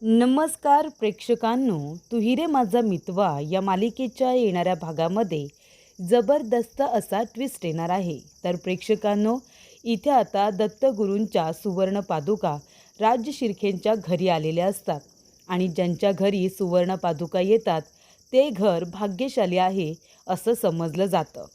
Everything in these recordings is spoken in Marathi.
नमस्कार प्रेक्षकांनो, तू रे माझा मितवा या मालिकेच्या येणाऱ्या भागामध्ये जबरदस्त असा ट्विस्ट येणार आहे. तर प्रेक्षकांनो, इथे आता दत्तगुरूंच्या सुवर्ण पादुका राज शिर्केंच्या घरी आलेल्या असतात आणि ज्यांच्या घरी सुवर्ण पादुका येतात ते घर भाग्यशाली आहे असं समजलं जातं.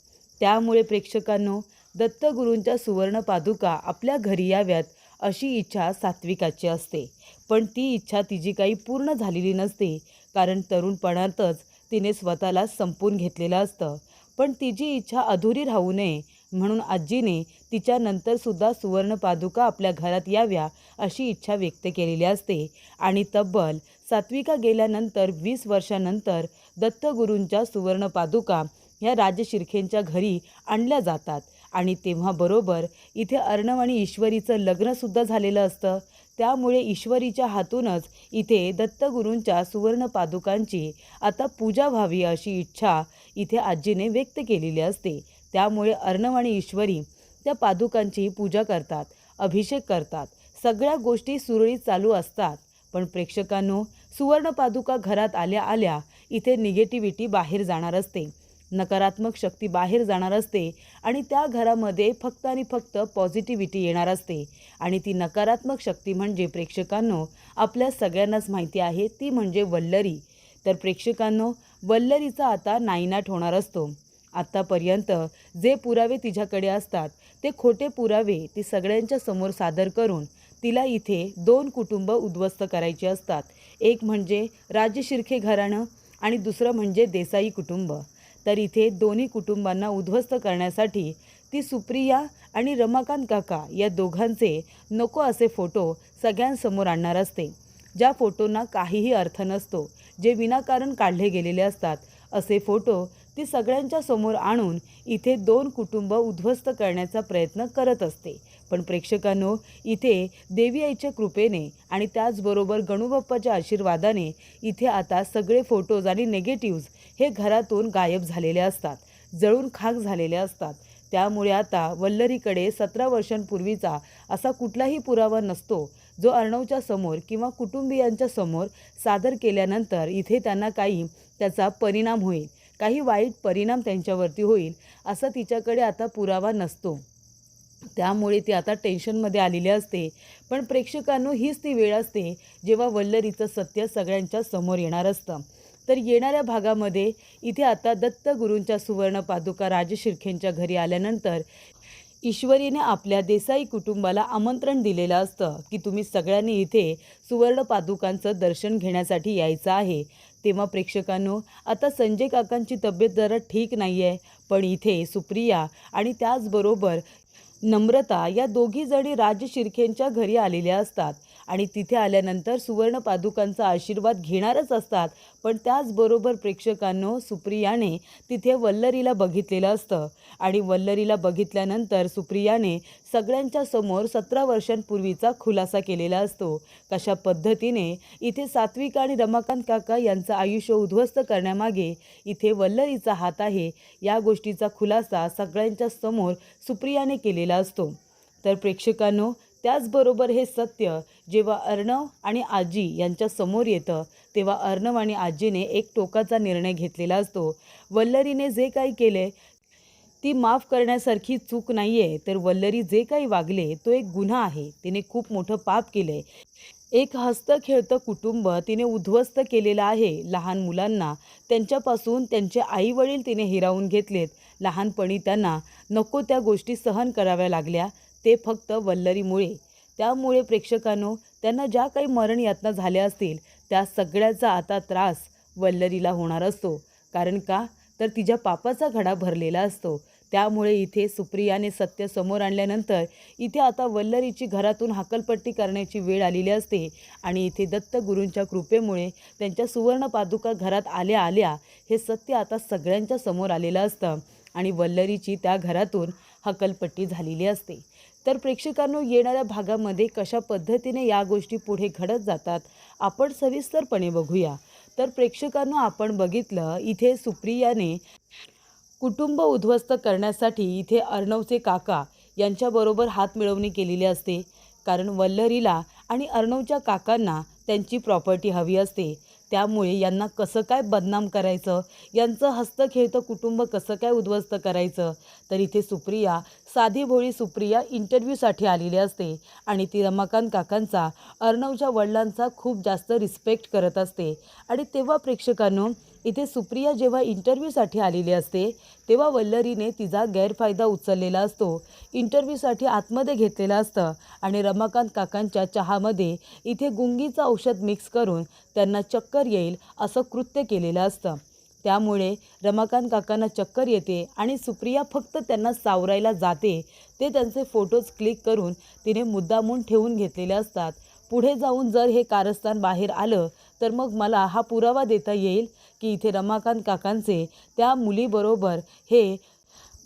त्यामुळे प्रेक्षकांनो, दत्तगुरूंच्या सुवर्ण पादुका आपल्या घरी याव्यात अशी इच्छा सात्विकाची असते. पण ती इच्छा तिची काही पूर्ण झालेली नसते, कारण तरुणपणातच तिने स्वतःला संपवून घेतलेलं असतं. पण तिची इच्छा अधुरी राहू नये म्हणून आजीने तिच्यानंतरसुद्धा सुवर्ण पादुका आपल्या घरात याव्या अशी इच्छा व्यक्त केलेली असते. आणि तब्बल सात्विका गेल्यानंतर 20 वर्षानंतर दत्तगुरूंच्या सुवर्ण पादुका ह्या राजशिर्केंच्या घरी आणल्या जातात. आणि तेव्हा बरोबर इथे अर्णव आणि ईश्वरीचं लग्नसुद्धा झालेलं असतं. त्यामुळे ईश्वरीच्या हातूनच इथे दत्तगुरूंच्या सुवर्ण पादुकांची आता पूजा व्हावी अशी इच्छा इथे आजीने व्यक्त केलेली असते. त्यामुळे अर्णव आणि ईश्वरी त्या पादुकांची पूजा करतात, अभिषेक करतात, सगळ्या गोष्टी सुरळीत चालू असतात. पण प्रेक्षकांनो, सुवर्ण पादुका घरात आल्या आल्या इथे निगेटिव्हिटी बाहेर जाणार असते, नकारात्मक शक्ती बाहेर जाणार असते आणि त्या घरामध्ये फक्त आणि फक्त पॉझिटिव्हिटी येणार असते. आणि ती नकारात्मक शक्ती म्हणजे प्रेक्षकांनो आपल्या सगळ्यांनाच माहिती आहे, ती म्हणजे वल्लरी. तर प्रेक्षकांनो, वल्लरीचा आता नायनाट होणार असतो. आत्तापर्यंत जे पुरावे तिच्याकडे असतात ते खोटे पुरावे ती सगळ्यांच्या समोर सादर करून तिला इथे 2 कुटुंब उद्ध्वस्त करायचे असतात. एक म्हणजे राजशिर्के घराणं आणि दुसरं म्हणजे देसाई कुटुंब. तर इथे दोन्ही कुटुंबांना उद्ध्वस्त करण्यासाठी ती सुप्रिया आणि रमाकांत काका या दोघांचे नको असे फोटो सगळ्यांसमोर आणणार असते, ज्या फोटोंना काहीही अर्थ नसतो, जे विनाकारण काढले गेलेले असतात. असे फोटो ती सगळ्यांच्या समोर आणून इथे 2 कुटुंब उद्ध्वस्त करण्याचा प्रयत्न करत असते. पण प्रेक्षकांनो, इथे देवी आईच्या कृपेने आणि त्याचबरोबर गणूबाप्पाच्या आशीर्वादाने इथे आता सगळे फोटोज आणि नेगेटिव्ज हे घरातून गायब झालेले असतात, जळून खाक झालेले असतात. त्यामुळे आता वल्लरीकडे 17 वर्षांपूर्वीचा असा कुठलाही पुरावा नसतो, जो अर्णवच्या समोर किंवा कुटुंबियांच्या समोर सादर केल्यानंतर इथे त्यांना काही त्याचा परिणाम होईल, काही वाईट परिणाम त्यांच्यावरती होईल असा तिच्याकडे आता पुरावा नसतो. त्यामुळे ती आता टेन्शनमध्ये आलेली असते. पण प्रेक्षकांनो, हीच ती वेळ असते जेव्हा वल्लरीचं सत्य सगळ्यांच्या समोर येणार असतं. तर येणाऱ्या भागामध्ये इथे आता दत्तगुरूंच्या सुवर्ण पादुका राजशिर्केंच्या घरी आल्यानंतर ईश्वरीने आपल्या देसाई कुटुंबाला आमंत्रण दिलेलं असतं की तुम्ही सगळ्यांनी इथे सुवर्ण पादुकांचं दर्शन घेण्यासाठी यायचं आहे. तेव्हा प्रेक्षकांनो, आता संजय काकांची तब्येत जरा ठीक नाही आहे, पण इथे सुप्रिया आणि त्याचबरोबर नम्रता या दोघी जणी राजशिर्केंच्या घरी आलेल्या असतात आणि तिथे आल्यानंतर सुवर्ण पादुकांचा आशीर्वाद घेणारच असतात. पण त्याचबरोबर प्रेक्षकांनो, सुप्रियाने तिथे वल्लरीला बघितलेलं असतं आणि वल्लरीला बघितल्यानंतर सुप्रियाने सगळ्यांच्या समोर 17 वर्षांपूर्वीचा खुलासा केलेला असतो. कशा पद्धतीने इथे सात्विक आणि रमाकांत काका यांचं आयुष्य उद्ध्वस्त करण्यामागे इथे वल्लरीचा हात आहे, या गोष्टीचा खुलासा सगळ्यांच्या समोर सुप्रियाने केलेला असतो. तर प्रेक्षकांनो, त्याचबरोबर हे सत्य जेव्हा अर्णव आणि आजी यांच्या समोर येतं तेव्हा अर्णव आणि आजीने एक टोकाचा निर्णय घेतलेला असतो. वल्लरीने जे काही केले ती माफ करण्यासारखी चूक नाही आहे, तर वल्लरी जे काही वागले तो एक गुन्हा आहे. तिने खूप मोठं पाप केलं आहे. एक हसतं खेळतं कुटुंब तिने उद्ध्वस्त केलेलं आहे. लहान मुलांना त्यांच्यापासून त्यांचे आईवडील तिने हिरावून घेतलेत. लहानपणी त्यांना नको त्या गोष्टी सहन कराव्या लागल्या, ते फक्त वल्लरीमुळे. त्यामुळे प्रेक्षकांनो, त्यांना ज्या काही मरण यातना झाल्या असतील त्या सगळ्याचा आता त्रास वल्लरीला होणार असतो. कारण का, तर तिच्या पापाचा घडा भरलेला असतो. त्यामुळे इथे सुप्रियाने सत्य समोर आणल्यानंतर इथे आता वल्लरीची घरातून हकलपट्टी करण्याची वेळ आलेली असते आणि इथे दत्तगुरूंच्या कृपेमुळे त्यांच्या सुवर्ण पादुका घरात आल्या आल्या हे सत्य आता सगळ्यांच्या समोर आलेलं असतं आणि वल्लरीची त्या घरातून हकलपट्टी झालेली असते. तर प्रेक्षकांनो, येणाऱ्या भागामध्ये कशा पद्धतीने या गोष्टी पुढे घडत जातात आपण सविस्तरपणे बघूया. तर प्रेक्षकांनो, आपण बघितलं इथे सुप्रियाने कुटुंब उद्ध्वस्त करण्यासाठी इथे अर्णवचे काका यांच्याबरोबर हात मिळवणी केलेली असते. कारण वल्लरीला आणि अर्णवच्या काकांना त्यांची प्रॉपर्टी हवी असते. त्यामुळे यांना कसं काय बदनाम करायचं, यांचं हस्तखेळतं कुटुंब कसं काय उद्ध्वस्त करायचं. तर इथे सुप्रिया, साधी भोळी सुप्रिया इंटरव्ह्यूसाठी आलेली असते आणि ती रमाकांत काकांचा, अर्णवच्या वडिलांचा खूप जास्त रिस्पेक्ट करत असते. आणि तेव्हा प्रेक्षकांनो, इथे सुप्रिया जेव्हा इंटरव्ह्यूसाठी आलेली असते तेव्हा वल्लरीने तिचा गैरफायदा उचललेला असतो. इंटरव्ह्यूसाठी आतमध्ये घेतलेलं असतं आणि रमाकांत काकांच्या चहामध्ये इथे गुंगीचं औषध मिक्स करून त्यांना चक्कर येईल असं कृत्य केलेलं असतं. त्यामुळे रमाकांत काकांना चक्कर येते आणि सुप्रिया फक्त त्यांना सावरायला जाते. ते त्यांचे फोटोज क्लिक करून तिने मुद्दामून ठेवून घेतलेले असतात. पुढे जाऊन जर हे कारस्थान बाहेर आलं तर मग मला हा पुरावा देता येईल की इथे रमाकांत काकांचे त्या मुलीबरोबर हे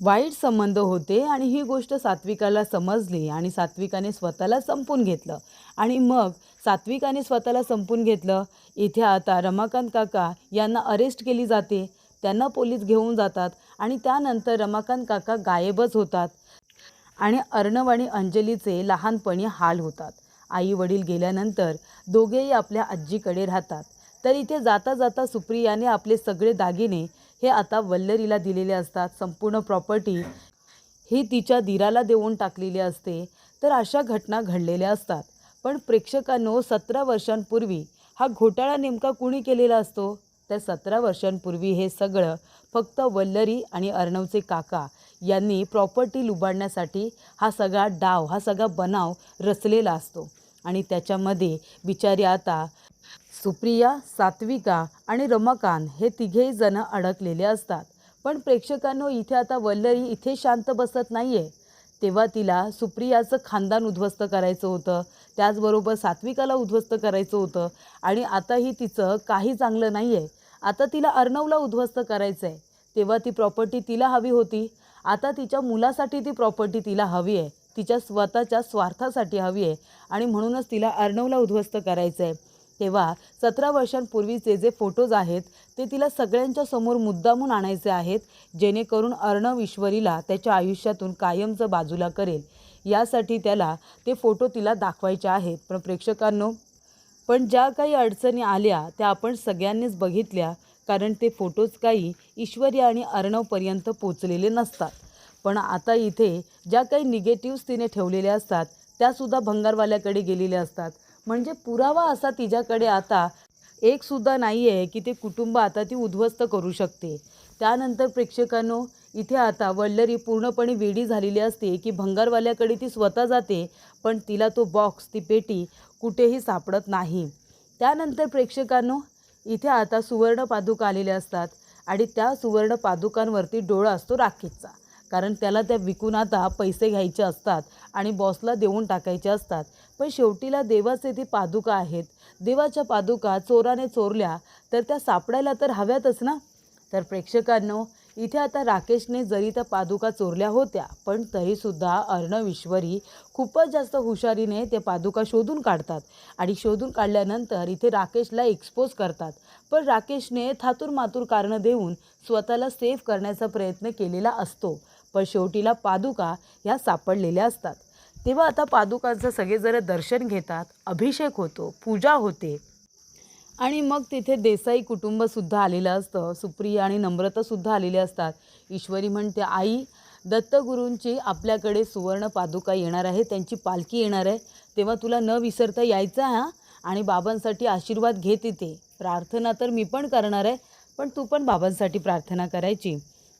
वाईट संबंध होते आणि ही गोष्ट सात्विकाला समजली आणि सात्विकाने स्वतःला संपून घेतलं. आणि मग सात्विकाने स्वतःला संपून घेतलं. इथे आता रमाकांत काका यांना अरेस्ट केली जाते. त्यांना पोलीस घेऊन जातात आणि त्यानंतर रमाकांत काका गायबच होतात आणि अर्णव आणि अंजलीचे लहानपणी हाल होतात. आई वडील गेल्यानंतर दोघेही आपल्या आजीकडे राहतात. तर इथे जाता जाता सुप्रियाने आपले सगळे दागिने हे आता वल्लरीला दिलेले असतात. संपूर्ण प्रॉपर्टी ही तिच्या दिराला देऊन टाकलेली असते. तर अशा घटना घडलेल्या असतात. पण प्रेक्षकांनो, 17 वर्षांपूर्वी हा घोटाळा नेमका कुणी केलेला असतो? तर 17 वर्षांपूर्वी हे सगळं फक्त वल्लरी आणि अर्णवचे काका यांनी प्रॉपर्टी लुबाडण्यासाठी हा सगळा डाव, हा सगळा बनाव रचलेला असतो. आणि त्याच्यामध्ये बिचारी आता सुप्रिया, सात्विका आणि रमाकांत हे तिघेही जण अडकलेले असतात. पण प्रेक्षकांनो, इथे आता वल्लरी इथे शांत बसत नाही आहे. तेव्हा तिला सुप्रियाचं खानदान उद्ध्वस्त करायचं होतं, त्याचबरोबर सात्विकाला उद्ध्वस्त करायचं होतं आणि आताही तिचं काही चांगलं नाही आहे. आता तिला अर्णवला उद्ध्वस्त करायचं आहे. तेव्हा ती प्रॉपर्टी तिला हवी होती. आता तिच्या मुलासाठी ती प्रॉपर्टी तिला हवी आहे, तिच्या स्वतःच्या स्वार्थासाठी हवी आहे आणि म्हणूनच तिला अर्णवला उद्ध्वस्त करायचं आहे. तेव्हा 17 वर्षांपूर्वीचे जे फोटोज आहेत ते तिला सगळ्यांच्या समोर मुद्दामून आणायचे आहेत, जेणेकरून अर्णव ईश्वरीला त्याच्या आयुष्यातून कायमचं बाजूला करेल. यासाठी त्याला ते फोटो तिला दाखवायचे आहेत. पण प्रेक्षकांनो, पण ज्या काही अडचणी आल्या त्या आपण सगळ्यांनीच बघितल्या, कारण ते फोटोज काही ईश्वरी आणि अर्णवपर्यंत पोचलेले नसतात. पण आता इथे ज्या काही निगेटिव्स तिने ठेवलेल्या असतात त्यासुद्धा भंगारवाल्याकडे गेलेल्या असतात. म्हणजे पुरावा असा तिच्याकडे आता एकसुद्धा नाही आहे की ते कुटुंब आता ती उद्ध्वस्त करू शकते. त्यानंतर प्रेक्षकांनो, इथे आता वल्लरी पूर्णपणे वेडी झालेली असते की भंगारवाल्याकडे ती स्वतः जाते, पण तिला तो बॉक्स, ती पेटी कुठेही सापडत नाही. त्यानंतर प्रेक्षकांनो, इथे आता सुवर्ण पादुका आलेल्या असतात आणि त्या सुवर्ण पादुकांवरती डोळा असतो राकेशचा, कारण त्याला त्या विकून आता पैसे घ्यायचे असतात आणि बॉसला देऊन टाकायचे असतात. पण शेवटीला देवाचे ते पादुका आहेत. देवाच्या पादुका चोराने चोरल्या तर त्या सापडायला तर हव्यातच ना. तर प्रेक्षकांनो, इथे आता राकेशने जरी त्या पादुका चोरल्या होत्या, पण तरीसुद्धा अर्णव ईश्वरी खूपच जास्त हुशारीने ते पादुका शोधून काढतात आणि शोधून काढल्यानंतर इथे राकेशला एक्सपोज करतात. पण राकेशने थातूरमातूर कारणं देऊन स्वतःला सेफ करण्याचा प्रयत्न केलेला असतो. पण शेवटीला पादुका ह्या सापडलेल्या असतात. तेव्हा आता पादुकांचं सगळेजण दर्शन घेतात, अभिषेक होतो, पूजा होते आणि मग तिथे देसाई कुटुंबसुद्धा आलेलं असतं. सुप्रिया आणि नम्रतासुद्धा आलेले असतात. ईश्वरी म्हणते, आई, दत्तगुरूंची आपल्याकडे सुवर्ण पादुका येणार आहे, त्यांची पालखी येणार आहे, तेव्हा तुला न विसरता यायचं हां, आणि बाबांसाठी आशीर्वाद घे तिथे. प्रार्थना तर मी पण करणार आहे, पण तू पण बाबांसाठी प्रार्थना करायची.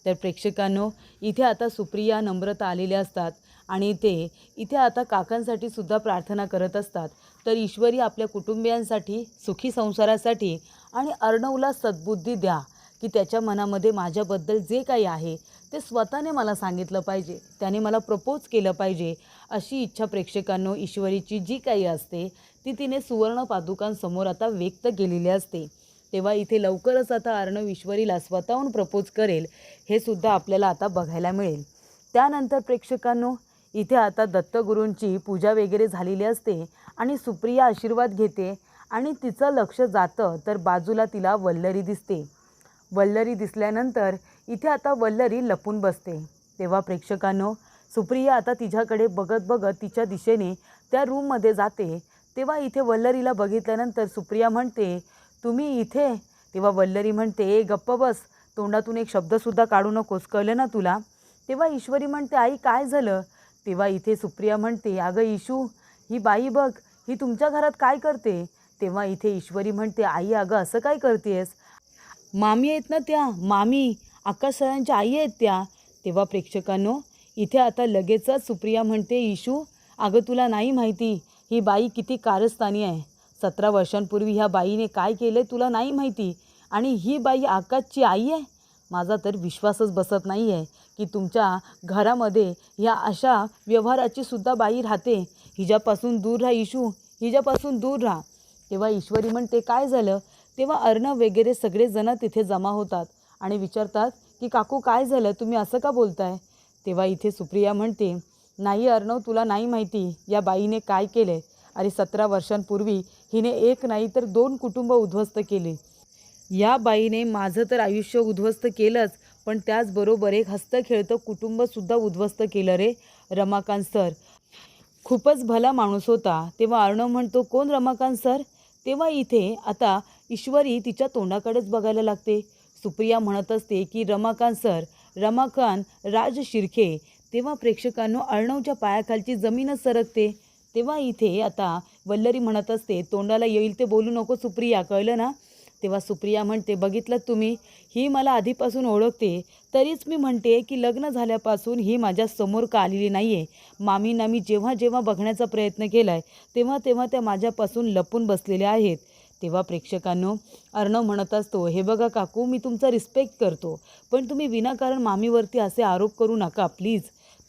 तर प्रेक्षकांनो, इथे आता सुप्रिया, नम्रता आलेल्या असतात आणि ते इथे आता काकांसाठी सुद्धा प्रार्थना करत असतात. तर ईश्वरी आपल्या कुटुंबियांसाठी, सुखी संसारासाठी आणि अर्णवला सद्बुद्धी द्या की त्याच्या मनामध्ये माझ्याबद्दल जे काही आहे ते स्वतःने मला सांगितलं पाहिजे, त्याने मला प्रपोज केलं पाहिजे, अशी इच्छा प्रेक्षकांनो ईश्वरीची जी काही असते ती तिने सुवर्ण पादुकांसमोर आता व्यक्त केलेली असते. तेव्हा इथे लवकरच आता अर्णव ईश्वरीला स्वतःहून प्रपोज करेल हे सुद्धा आपल्याला आता बघायला मिळेल. त्यानंतर प्रेक्षकांनो, इथे आता दत्तगुरूंची पूजा वगैरे झालेली असते आणि सुप्रिया आशीर्वाद घेते आणि तिचं लक्ष जातं तर बाजूला तिला वल्लरी दिसते. वल्लरी दिसल्यानंतर इथे आता वल्लरी लपून बसते. तेव्हा प्रेक्षकांनो, सुप्रिया आता तिच्याकडे बघत बघत तिच्या दिशेने त्या रूममध्ये जाते. तेव्हा इथे वल्लरीला बघितल्यानंतर सुप्रिया म्हणते, तुम्ही इथे? तेव्हा वल्लरी म्हणते, ए गप्प बस, तोंडातून एक शब्दसुद्धा काढू नकोस, कळलं ना तुला? तेव्हा ईश्वरी म्हणते, आई काय झालं? तेव्हा इथे सुप्रिया म्हणते, अगं ईशू, ही बाई बघ, ही तुमच्या घरात काय करते? तेव्हा इथे ईश्वरी म्हणते, आई अगं असं काय करतेस? मामी आहेत ना त्या, मामी, आकाश सरांच्या आई आहेत त्या. तेव्हा प्रेक्षकांनो, इथे आता लगेचच सुप्रिया म्हणते, इशू अगं तुला नाही माहिती ही बाई किती कारस्थानी आहे. 17 वर्षांपूर्वी ह्या बाईने काय केलं तुला नाही माहिती, आणि ही बाई आकाशची आई आहे. माझा तर विश्वासच बसत नाही आहे की तुमच्या घरामध्ये ह्या अशा व्यवहाराची सुद्धा बाई राहते. हिच्यापासून दूर राहा इशू, हिच्यापासून दूर राहा. तेव्हा ईश्वरी म्हणते, काय झालं? तेव्हा अर्णव वगैरे सगळेजण तिथे जमा होतात आणि विचारतात की काकू काय झालं, तुम्ही असं का बोलताय? तेव्हा इथे सुप्रिया म्हणते, नाही अर्णव, तुला नाही माहिती या बाईने काय केले. अरे 17 वर्षांपूर्वी हिने एक नाही तर 2 कुटुंब उद्ध्वस्त केले. या बाईने माझं तर आयुष्य उद्ध्वस्त केलंच, पण त्याचबरोबर एक हसतं कुटुंबसुद्धा उद्ध्वस्त केलं रे रमाकांत सर. खूपच भला माणूस होता. तेव्हा अर्णव म्हणतो, कोण रमाकांत सर? तेव्हा इथे आता ईश्वरी तिच्या तोंडाकडेच बघायला लागते. सुप्रिया म्हणत असते की रमाकांत सर, रमाकांत राज शिर्के. तेव्हा प्रेक्षकांनो अर्णवच्या पायाखालची जमीनच सरकते. तेव्हा इथे आता वल्लरी म्हणत असते, तोंडाला येईल ते बोलू नको सुप्रिया, कळलं ना? तेव्हा सुप्रिया म्हणते, बघितलं तुम्ही, ही मला आधीपासून ओळखते, तरीच मी म्हणते की लग्न झाल्यापासून ही माझ्या समोर का आलेली नाही आहे. मामींना मी जेव्हा जेव्हा बघण्याचा प्रयत्न केला आहे तेव्हा तेव्हा त्या माझ्यापासून लपून बसलेल्या आहेत. तेव्हा प्रेक्षकांनो अर्णव म्हणत असतो, हे बघा काकू, मी तुमचा रिस्पेक्ट करतो, पण तुम्ही विनाकारण मामीवरती असे आरोप करू नका प्लीज.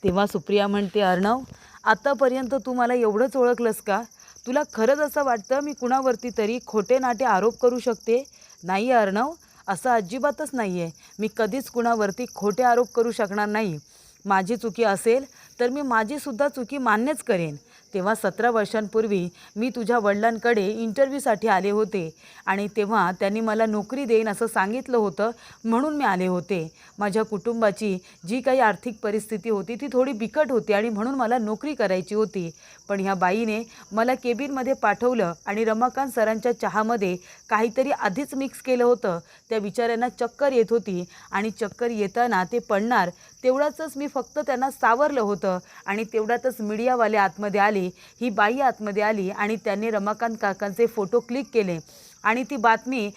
तेव्हा सुप्रिया म्हणते, अर्णव, आतापर्यंत तू मला एवढंच ओळखलंस का? तुला खरंच असं वाटतं मी कुणावरती तरी खोटे नाटे आरोप करू शकते? नाही अर्णव, असं अजिबातच नाही आहे. मी कधीच कुणावरती खोटे आरोप करू शकणार नाही. माझी चुकी असेल तर मी माझीसुद्धा चुकी मान्यच करेन. तेव्हा 17 वर्षांपूर्वी मी तुझ्या वडिलांकडे इंटरव्ह्यूसाठी आले होते आणि तेव्हा त्यांनी मला नोकरी देईन असं सांगितलं होतं, म्हणून मी आले होते. माझ्या कुटुंबाची जी काही आर्थिक परिस्थिती होती ती थोडी बिकट होती आणि म्हणून मला नोकरी करायची होती. पण ह्या बाईने मला केबिनमध्ये पाठवलं आणि रमाकांत सरांच्या चहामध्ये काहीतरी आधीच मिक्स केलं होतं. त्या बिचाऱ्यांना चक्कर येत होती आणि चक्कर येताना ते पडणार तेवढाच मी फक्त त्यांना सावरलं होतं आणि तेवढ्यातच मीडियावाले आतमध्ये आले. ही बाई आतमध्ये आली आणि त्यांनी रमाकांत काकांचे फोटो क्लिक केले आणि ती बातमी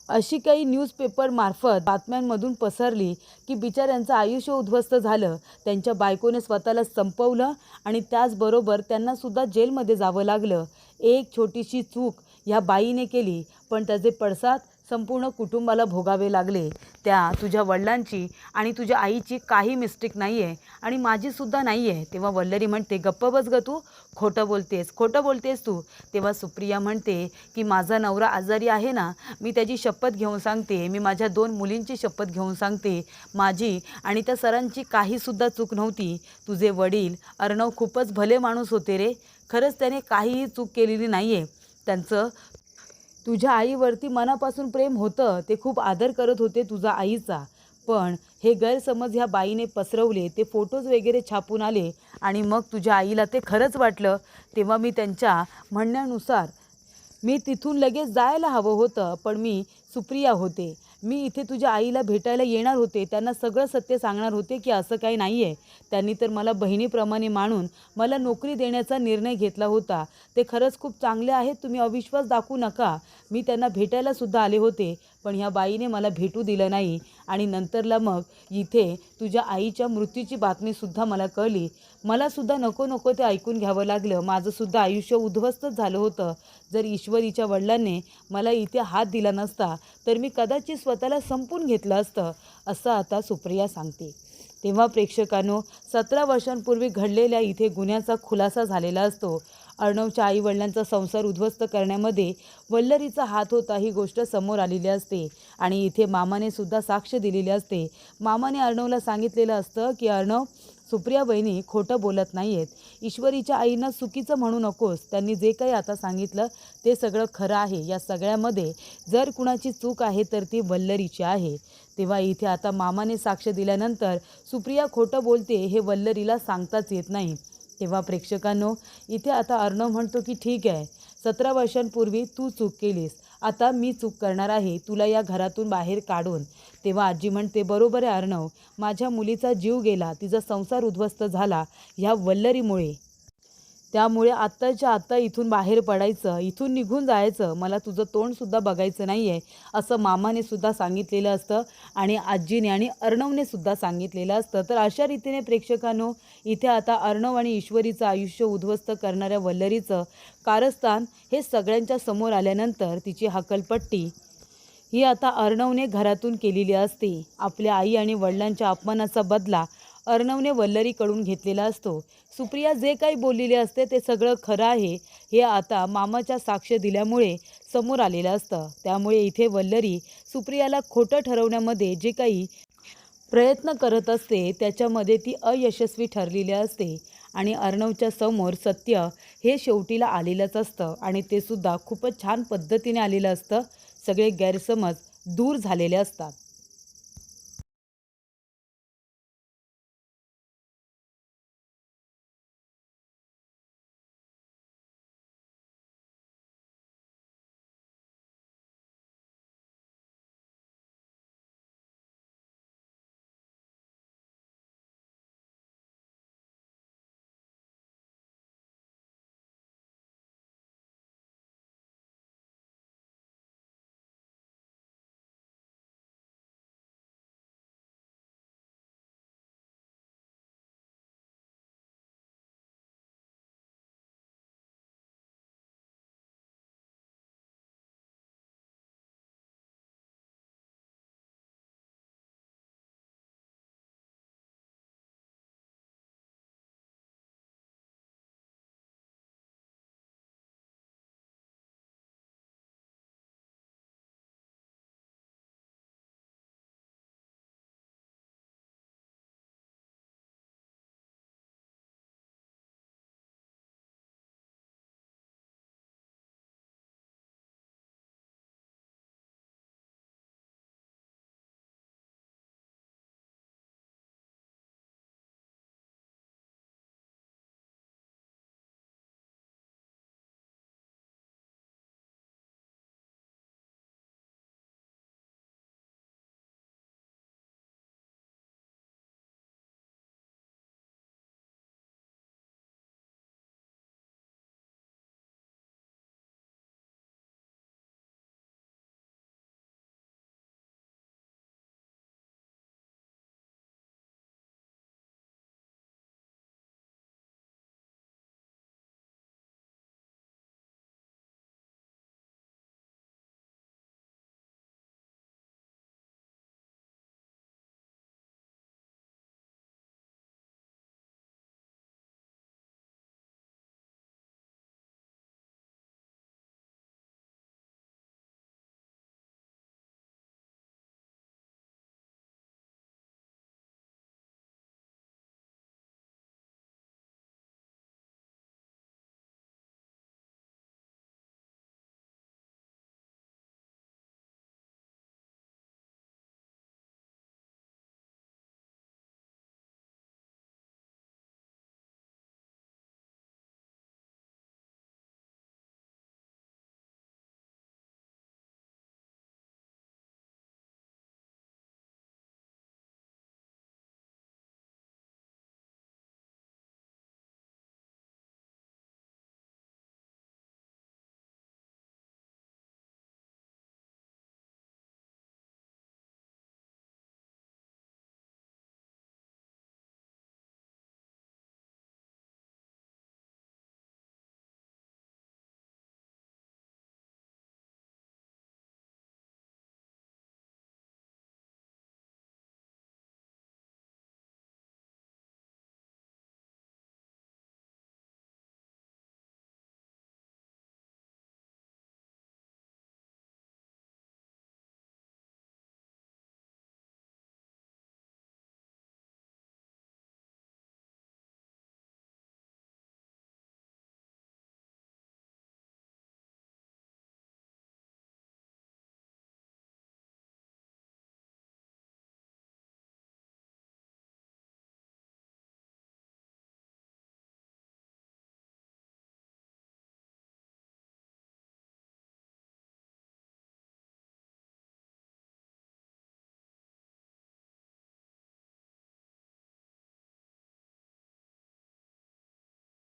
अशी काही न्यूजपेपरमार्फत बातम्यांमधून पसरली की बिचाऱ्यांचं आयुष्य उद्ध्वस्त झालं. त्यांच्या बायकोने स्वतःला संपवलं आणि त्याचबरोबर त्यांनासुद्धा जेलमध्ये जावं लागलं. एक छोटीशी चूक ह्या बाईने केली, पण त्याचे पडसाद संपूर्ण कुटुंबाला भोगावे लागले. त्या तुझ्या वडिलांची आणि तुझ्या आईची काही मिस्टेक नाही आहे आणि माझीसुद्धा नाही आहे. तेव्हा वल्लरी म्हणते, गप्प बस ग तू, खोटं बोलतेस तू. तेव्हा सुप्रिया म्हणते की माझा नवरा आजारी आहे ना, मी त्याची शपथ घेऊन सांगते, मी माझ्या 2 मुलींची शपथ घेऊन सांगते, माझी आणि त्या सरांची काहीसुद्धा चूक नव्हती. तुझे वडील अर्णव खूपच भले माणूस होते रे, खरंच त्याने काहीही चूक केलेली नाही आहे. त्यांचं तुझ्या आईवरती मनापासून प्रेम होतं, ते खूप आदर करत होते तुझा आईचा. पण हे गैरसमज ह्या बाईने पसरवले, ते फोटोज वगैरे छापून आले आणि मग तुझ्या आईला ते खरंच वाटलं. तेव्हा मी त्यांच्या म्हणण्यानुसार मी तिथून लगेच जायला हवं होतं, पण मी सुप्रिया होते. मी इथे तुझ्या आईला भेटायला येणार होते, त्यांना सगळं सत्य सांगणार होते की असं काही नाही आहे. त्यांनी तर मला बहिणीप्रमाणे मानून मला नोकरी देण्याचा निर्णय घेतला होता. ते खरंच खूप चांगले आहेत, तुम्ही अविश्वास दाखवू नका. मी त्यांना भेटायलासुद्धा आले होते, पण ह्या बाईने मला भेटू दिलं नाही आणि नंतरला मग इथे तुझ्या आईच्या मृत्यूची बातमीसुद्धा मला कळली. मलासुद्धा नको ते ऐकून घ्यावं लागलं. माझंसुद्धा आयुष्य उद्ध्वस्तच झालं होतं. जर ईश्वरीच्या वडिलांनी मला इथे हात दिला नसता तर मी कदाचित स्वतःला संपून घेतलं असतं, असं आता सुप्रिया सांगते. तेव्हा प्रेक्षकांनो 17 वर्षांपूर्वी घडलेल्या इथे गुन्ह्याचा खुलासा झालेला असतो. अर्णवच्या आईवडिलांचा संसार उद्ध्वस्त करण्यामध्ये वल्लरीचा हात होता ही गोष्ट समोर आलेली असते आणि इथे मामाने सुद्धा साक्ष दिलेली असते. मामाने अर्णवला सांगितलेलं असतं की अर्णव, सुप्रिया बहिणी खोटं बोलत नाही आहेत. ईश्वरीच्या आईनं चुकीचं म्हणू नकोस, त्यांनी जे काही आता सांगितलं ते सगळं खरं आहे. या सगळ्यामध्ये जर कुणाची चूक आहे तर ती वल्लरीची आहे. तेव्हा इथे आता मामाने साक्ष दिल्यानंतर सुप्रिया खोटं बोलते हे वल्लरीला सांगताच येत नाही. तेव्हा प्रेक्षकांनो, इथे आता अर्णव म्हणतो की ठीक आहे, 17 वर्षांपूर्वी तू चूक केलीस, आता मी चूक करणार आहे तुला या घरातून बाहेर काढून. तेव्हा आजी म्हणते, बरोबर आहे अर्णव, माझ्या मुलीचा जीव गेला, तिचा संसार उद्ध्वस्त झाला ह्या वल्लरीमुळे. त्यामुळे आत्ताच्या आत्ता इथून बाहेर पडायचं, इथून निघून जायचं, मला तुझं तोंडसुद्धा बघायचं नाही आहे, असं मामाने सुद्धा सांगितलेलं असतं आणि आजीने आणि अर्णवने सुद्धा सांगितलेलं असतं. तर अशा रीतीने प्रेक्षकांनो, इथे आता अर्णव आणि ईश्वरीचं आयुष्य उद्ध्वस्त करणाऱ्या वल्लरीचं कारस्थान हे सगळ्यांच्या समोर आल्यानंतर तिची हकलपट्टी ही आता अर्णवने घरातून केलेली असते. आपल्या आई आणि वडिलांच्या अपमानाचा बदला अर्णवने वल्लरीकडून घेतलेला असतो. सुप्रिया जे काही बोललेले असते ते सगळं खरं आहे हे आता मामाच्या साक्ष दिल्यामुळे समोर आलेलं असतं. त्यामुळे इथे वल्लरी सुप्रियाला खोटं ठरवण्यामध्ये जे काही प्रयत्न करत असते त्याच्यामध्ये ती अयशस्वी ठरलेली असते आणि अर्णवच्या समोर सत्य हे शेवटीला आलेलंच असतं आणि ते सुद्धा खूपच छान पद्धतीने आलेलं असतं. सगळे गैरसमज दूर झालेले असतात.